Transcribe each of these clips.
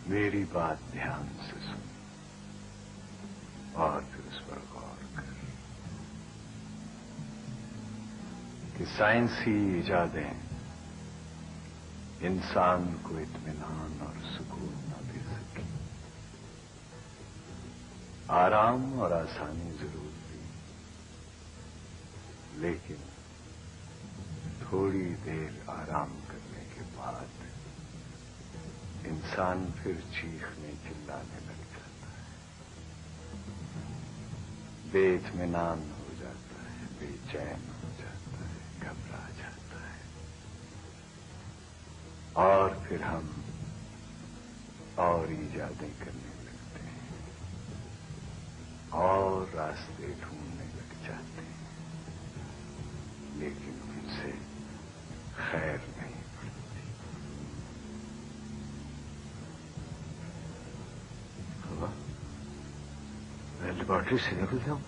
میری بات دھیان سے سن اور پھر اس پر غور کر کہ سائنسی ایجادیں انسان کو اطمینان اور سکون نہ دے سکی. آرام اور آسانی ضرور دی، لیکن تھوڑی دیر آرام کرنے کے بعد انسان پھر چیخنے چلانے لگ جاتا ہے، بے اطمینان ہو جاتا ہے، بے چین ہو جاتا ہے، گھبرا جاتا ہے، اور پھر ہم اور ایجادیں کرنے لگتے ہیں اور راستے ڈھونڈنے لگ جاتے ہیں، لیکن ان سے خیر نہیں. لیبارٹری سے نکل جاؤں؟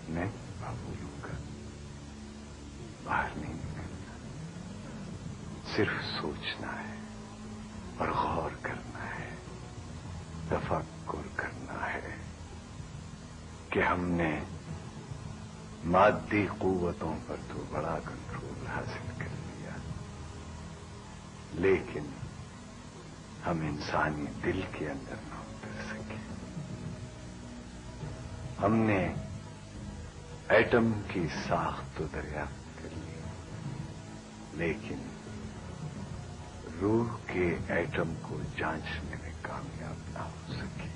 نہیں بابو لوگا، باہر نہیں نکلنا، صرف سوچنا ہے اور غور کرنا ہے، تفکر کرنا ہے کہ ہم نے مادی قوتوں پر تو بڑا کنٹرول حاصل کر لیا، لیکن ہم انسانی دل کے اندر نہ اتر سکے. ہم نے ایٹم کی ساخت تو دریافت کر لی، لیکن روح کے ایٹم کو جانچنے میں کامیاب نہ ہو سکے.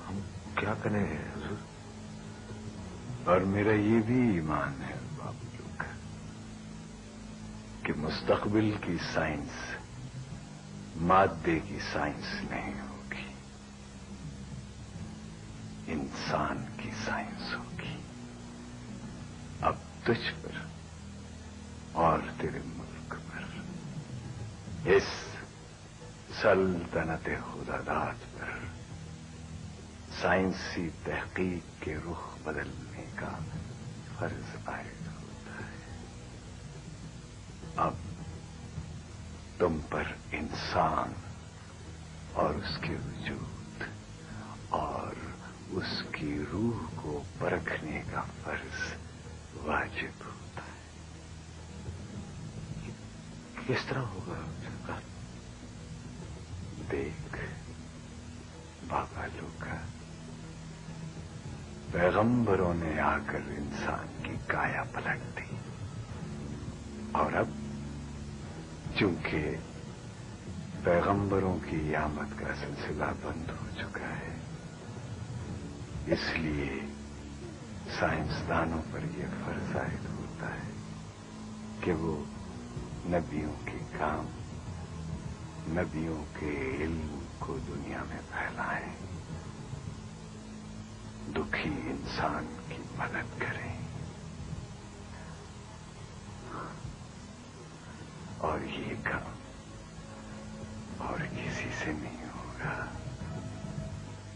ہم کیا کریں حضور؟ اور میرا یہ بھی ایمان ہے بابو لوگ کہ مستقبل کی سائنس مادے کی سائنس نہیں ہوگی، انسان کی سائنس ہوگی. اب تجھ پر اور تیرے ملک پر، اس سلطنت خداداد پر سائنسی تحقیق کے رخ بدلنے کا فرض عائد ہوتا ہے. اب تم پر انسان اور اس کے وجود اور اس کی روح کو پرکھنے کا فرض واجب ہوتا ہے. کس طرح ہوگا؟ دیکھ بابا لوگا، پیغمبروں نے آ کر انسان کی کایا پلٹ دی، اور اب چونکہ پیغمبروں کی آمد کا سلسلہ بند ہو چکا ہے، اس لیے سائنسدانوں پر یہ فرض عائد ہوتا ہے کہ وہ نبیوں کے کام، نبیوں کے علم کو دنیا میں پھیلائیں، دکھی انسان کی مدد کریں. اور یہ کام اور کسی سے نہیں ہوگا،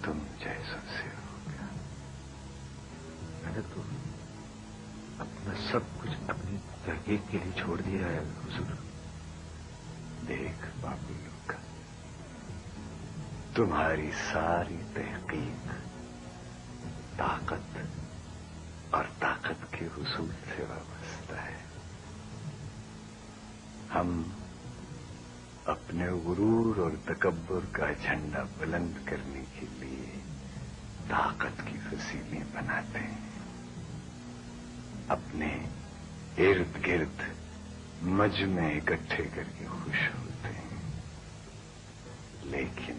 تم جیسوں سے ہوگا. میں نے تو अपना सब कुछ अपनी तहकीक के लिए छोड़ दिया है हुजूर। देख बाबू लोग, तुम्हारी सारी तहकीक ताकत और ताकत के हुसूल से वाबस्ता है। हम अपने गुरूर और तकब्बुर का झंडा बुलंद करने के लिए ताकत की फसीलें बनाते हैं, अपने इर्द गिर्द मजमे इकट्ठे करके खुश होते हैं, लेकिन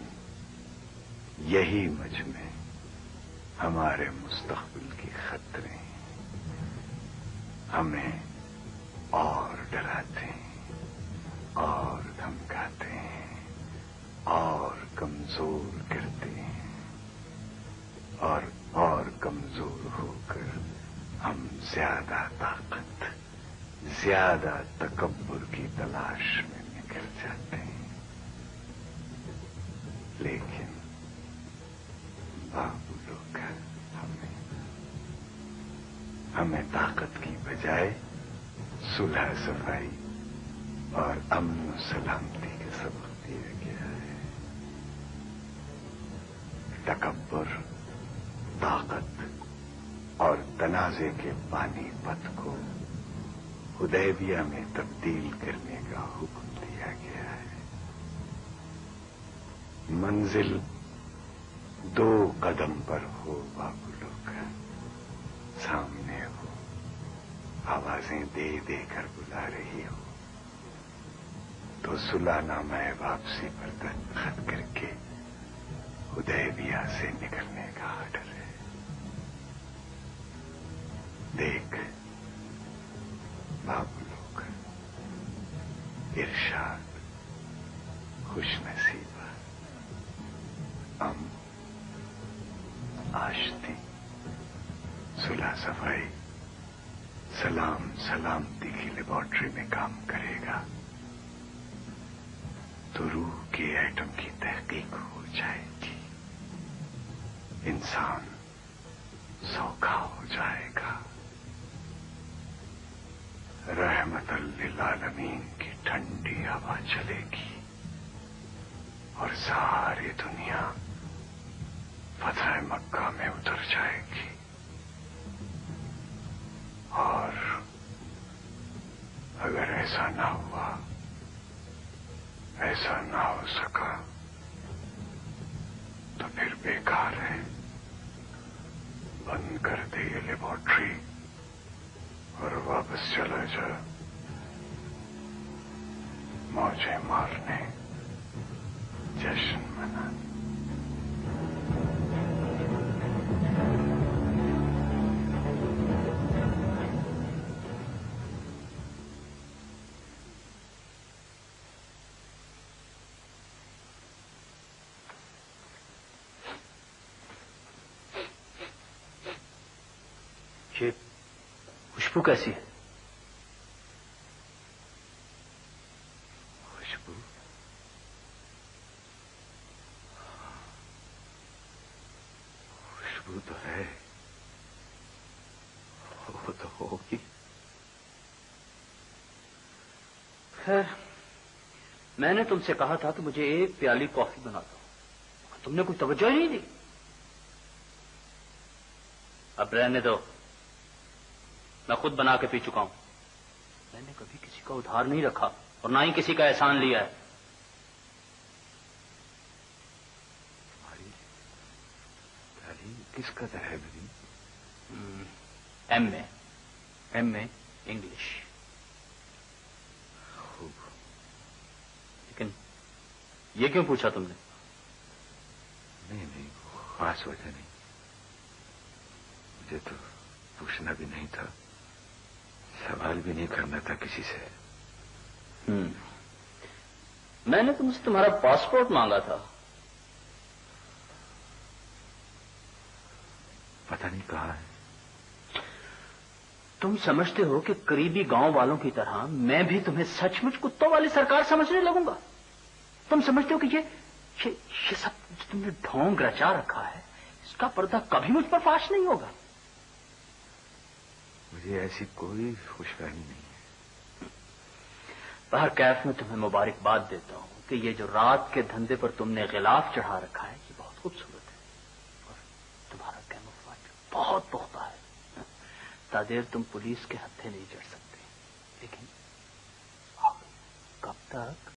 यही मजमे हमारे मुस्तकबिल के खतरे हैं, हमें और डराते हैं और धमकाते हैं और कमजोर करते हैं, और कमजोर होकर हम ज्यादा ताकत, ज्यादा तकब्बुर की तलाश में निकल जाते हैं। लेकिन बाबू लोग, हमें ताकत की बजाय सुलह सफाई और अमन और सलामती का सबक दिया गया है। तकब्बुर, ताकत और तनाजे के पानी पथ को हुदैबिया में तब्दील करने का हुक्म दिया गया है। मंजिल 2 कदम पर हो बाबू लोग, सामने हो, आवाजें दे देकर बुला रही हो, तो सुलानामा वापसी पर दस्तखत करके हुदैबिया से निकलने का आर्डर है। देख बाबू लोग, इरशाद, खुशनसीबा, आश्ती, सुलह सफाई, सलाम सलामती की लेबोरेटरी में काम करेगा तो रूह के एटम की तहकीक हो जाएगी, इंसान सौखा हो जाएगा, रहमतल लिल आलमीन की ठंडी हवा चलेगी और सारी दुनिया फतह मक्का में उतर जाएगी। और अगर ऐसा ना हुआ, ऐसा ना हो सका, तो फिर बेकार है, बंद कर दे ये लेबोरेटरी और वापस चला जा मौजें मारने, जश्न मनाने। ये खुशबू कैसी है? खुशबू? खुशबू तो है, वो तो होगी। खैर, मैंने तुमसे कहा था कि मुझे एक प्याली कॉफी बना दो, तुमने कोई तवज्जो ही नहीं दी। अब रहने दो, मैं खुद बना के पी चुका हूं। मैंने कभी किसी का उधार नहीं रखा और ना ही किसी का एहसान लिया है। तुम्हारी प्याली किस कदर है मेरी? M A English. खूब। लेकिन ये क्यों पूछा तुमने? नहीं, खास वजह नहीं, मुझे तो पूछना भी नहीं था, सवाल भी नहीं करना था किसी से। मैंने तुमसे तुम्हारा पासपोर्ट मांगा था। पता नहीं कहाँ है। तुम समझते हो कि करीबी गांव वालों की तरह मैं भी तुम्हें सचमुच कुत्तों वाली सरकार समझने लगूंगा? तुम समझते हो कि ये सब जो तुमने ढोंग रचा रखा है, इसका पर्दा कभी मुझ पर फाश नहीं होगा? मुझे مجھے ایسی کوئی خوشفہمی نہیں ہے. باہر کیف میں تمہیں مبارکباد دیتا ہوں کہ یہ جو رات کے دھندے پر تم نے غلاف چڑھا رکھا ہے یہ بہت خوبصورت ہے اور تمہارا کیموفلاج بہت پختہ ہے. تادیر تم پولیس کے ہتھے نہیں چڑھ سکتے، لیکن کب تک؟